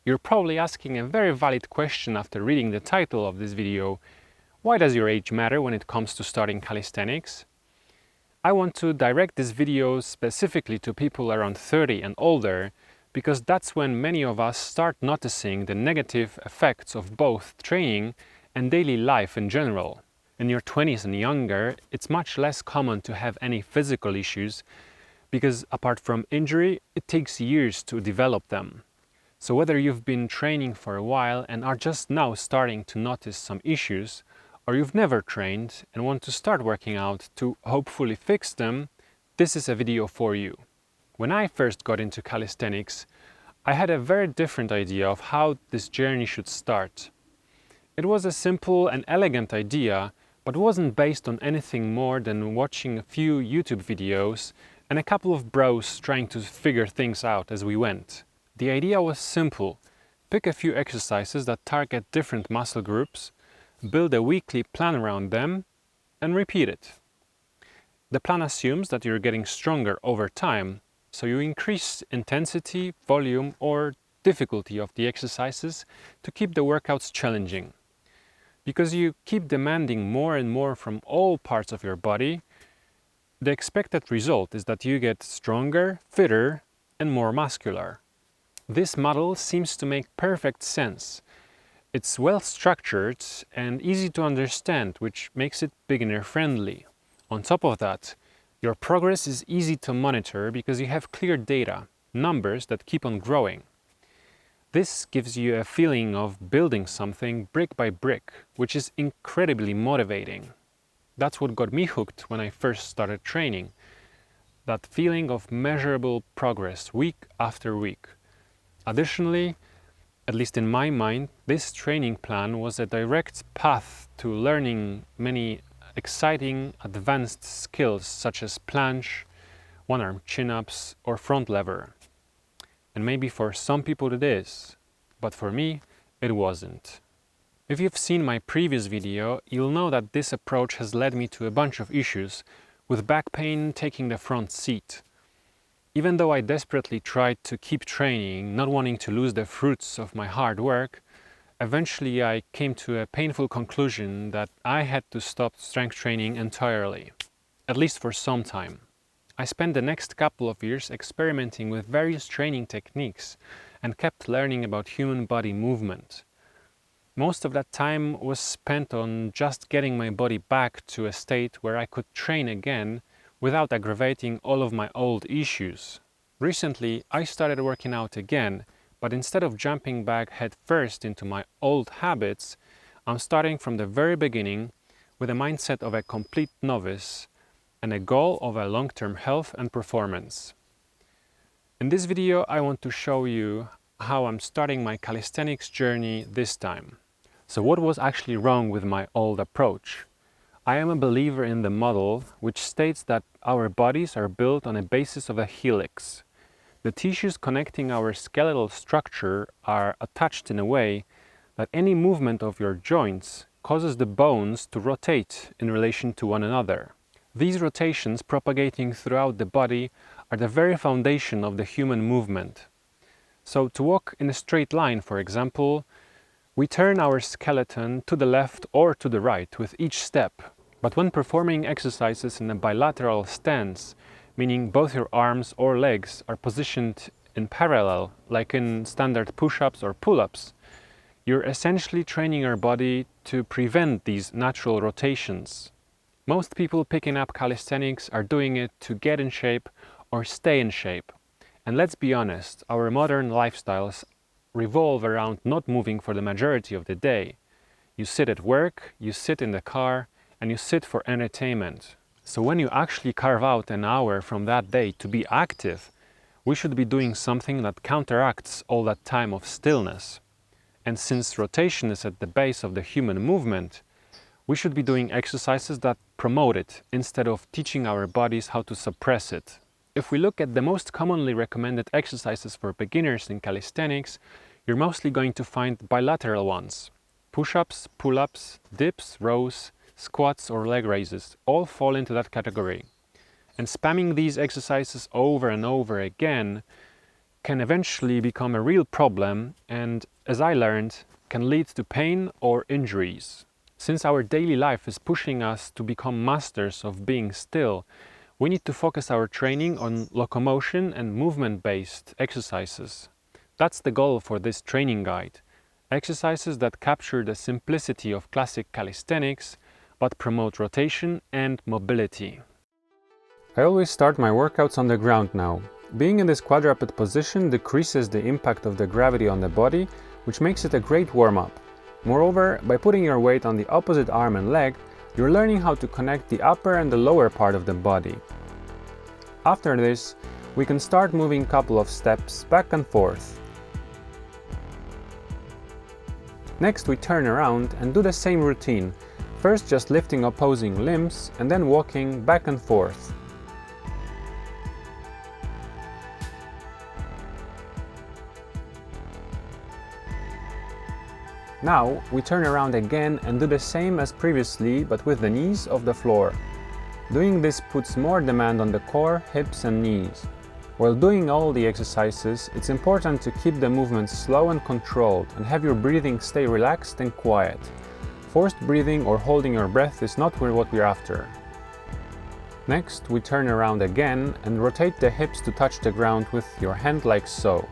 You're probably asking a very valid question after reading the title of this video. Why does your age matter when it comes to starting calisthenics? I want to direct this video specifically to people around 30 and older, because that's when many of us start noticing the negative effects of both training and daily life in general. In your 20s and younger, it's much less common to have any physical issues, because apart from injury, it takes years to develop them. So whether you've been training for a while and are just now starting to notice some issues, or you've never trained and want to start working out to hopefully fix them, this is a video for you. When I first got into calisthenics, I had a very different idea of how this journey should start. It was a simple and elegant idea, but wasn't based on anything more than watching a few YouTube videos and a couple of bros trying to figure things out as we went. The idea was simple: pick a few exercises that target different muscle groups, build a weekly plan around them, and repeat it. The plan assumes that you're getting stronger over time, so you increase intensity, volume, or difficulty of the exercises to keep the workouts challenging. Because you keep demanding more and more from all parts of your body, the expected result is that you get stronger, fitter, and more muscular. This model seems to make perfect sense. It's well structured and easy to understand, which makes it beginner-friendly. On top of that, your progress is easy to monitor because you have clear data, numbers that keep on growing. This gives you a feeling of building something brick by brick, which is incredibly motivating. That's what got me hooked when I first started training. That feeling of measurable progress week after week. Additionally, at least in my mind, this training plan was a direct path to learning many exciting advanced skills such as planche, one-arm chin-ups, or front lever. And maybe for some people it is, but for me, it wasn't. If you've seen my previous video, you'll know that this approach has led me to a bunch of issues, with back pain taking the front seat. Even though I desperately tried to keep training, not wanting to lose the fruits of my hard work, eventually I came to a painful conclusion that I had to stop strength training entirely, at least for some time. I spent the next couple of years experimenting with various training techniques and kept learning about human body movement. Most of that time was spent on just getting my body back to a state where I could train again without aggravating all of my old issues. Recently, I started working out again, but instead of jumping back head first into my old habits, I'm starting from the very beginning with a mindset of a complete novice and a goal of a long-term health and performance. In this video, I want to show you how I'm starting my calisthenics journey this time. So what was actually wrong with my old approach? I am a believer in the model which states that our bodies are built on a basis of a helix. The tissues connecting our skeletal structure are attached in a way that any movement of your joints causes the bones to rotate in relation to one another. These rotations propagating throughout the body are the very foundation of the human movement. So to walk in a straight line, for example, we turn our skeleton to the left or to the right with each step. But when performing exercises in a bilateral stance, meaning both your arms or legs are positioned in parallel, like in standard push-ups or pull-ups, you're essentially training your body to prevent these natural rotations. Most people picking up calisthenics are doing it to get in shape or stay in shape. And let's be honest, our modern lifestyles revolve around not moving for the majority of the day. You sit at work, you sit in the car, and you sit for entertainment. So when you actually carve out an hour from that day to be active, we should be doing something that counteracts all that time of stillness. And since rotation is at the base of the human movement, we should be doing exercises that promote it instead of teaching our bodies how to suppress it. If we look at the most commonly recommended exercises for beginners in calisthenics, you're mostly going to find bilateral ones. Push-ups, pull-ups, dips, rows, squats or leg raises all fall into that category. And spamming these exercises over and over again can eventually become a real problem and, as I learned, can lead to pain or injuries. Since our daily life is pushing us to become masters of being still, we need to focus our training on locomotion and movement-based exercises. That's the goal for this training guide. Exercises that capture the simplicity of classic calisthenics, but promote rotation and mobility. I always start my workouts on the ground now. Being in this quadruped position decreases the impact of the gravity on the body, which makes it a great warm-up. Moreover, by putting your weight on the opposite arm and leg, you're learning how to connect the upper and the lower part of the body. After this, we can start moving a couple of steps back and forth. Next, we turn around and do the same routine, first just lifting opposing limbs and then walking back and forth. Now, we turn around again and do the same as previously, but with the knees off the floor. Doing this puts more demand on the core, hips and knees. While doing all the exercises, it's important to keep the movement slow and controlled and have your breathing stay relaxed and quiet. Forced breathing or holding your breath is not what we're after. Next, we turn around again and rotate the hips to touch the ground with your hand like so.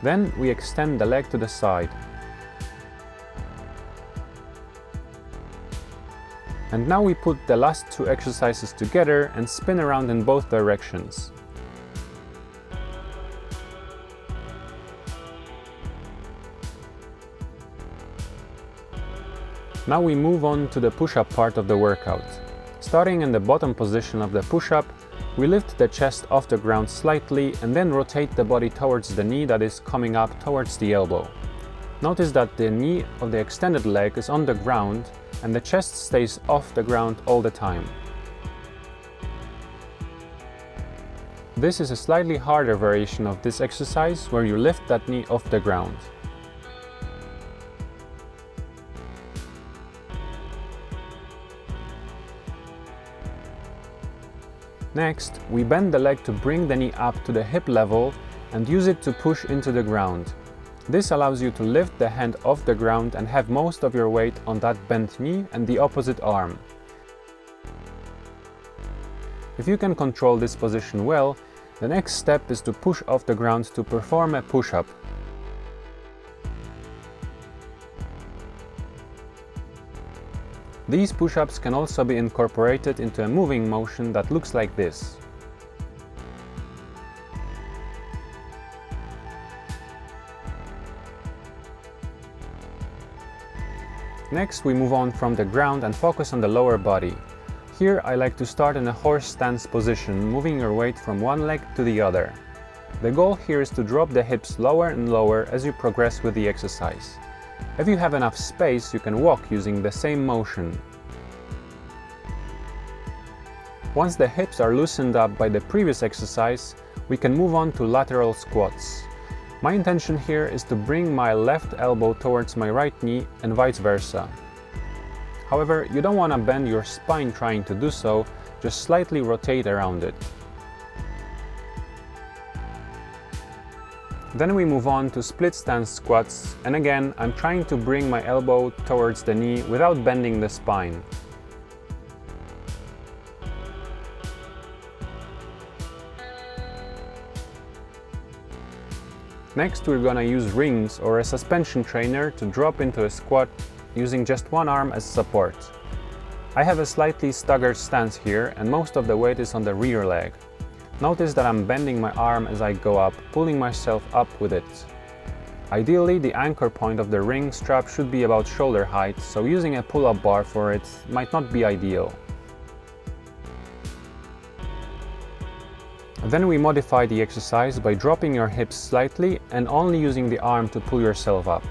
Then we extend the leg to the side. And now we put the last two exercises together and spin around in both directions. Now we move on to the push-up part of the workout. Starting in the bottom position of the push-up, we lift the chest off the ground slightly and then rotate the body towards the knee that is coming up towards the elbow. Notice that the knee of the extended leg is on the ground and the chest stays off the ground all the time. This is a slightly harder variation of this exercise where you lift that knee off the ground. Next, we bend the leg to bring the knee up to the hip level and use it to push into the ground. This allows you to lift the hand off the ground and have most of your weight on that bent knee and the opposite arm. If you can control this position well, the next step is to push off the ground to perform a push-up. These push-ups can also be incorporated into a moving motion that looks like this. Next, we move on from the ground and focus on the lower body. Here I like to start in a horse stance position, moving your weight from one leg to the other. The goal here is to drop the hips lower and lower as you progress with the exercise. If you have enough space, you can walk using the same motion. Once the hips are loosened up by the previous exercise, we can move on to lateral squats. My intention here is to bring my left elbow towards my right knee and vice versa. However, you don't want to bend your spine trying to do so, just slightly rotate around it. Then we move on to split stance squats, and again I'm trying to bring my elbow towards the knee without bending the spine. Next, we're gonna use rings or a suspension trainer to drop into a squat using just one arm as support. I have a slightly staggered stance here and most of the weight is on the rear leg. Notice that I'm bending my arm as I go up, pulling myself up with it. Ideally, the anchor point of the ring strap should be about shoulder height, so using a pull-up bar for it might not be ideal. Then we modify the exercise by dropping your hips slightly and only using the arm to pull yourself up.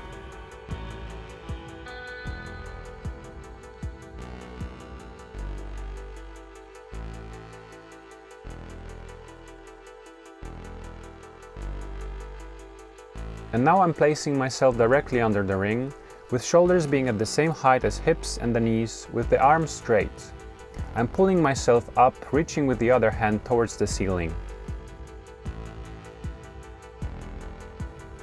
And now I'm placing myself directly under the ring, with shoulders being at the same height as hips and the knees, with the arms straight. I'm pulling myself up, reaching with the other hand towards the ceiling.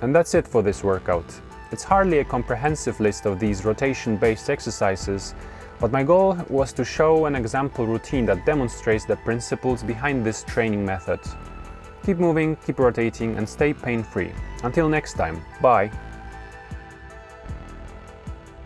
And that's it for this workout. It's hardly a comprehensive list of these rotation-based exercises, but my goal was to show an example routine that demonstrates the principles behind this training method. Keep moving, keep rotating, and stay pain-free. Until next time, bye!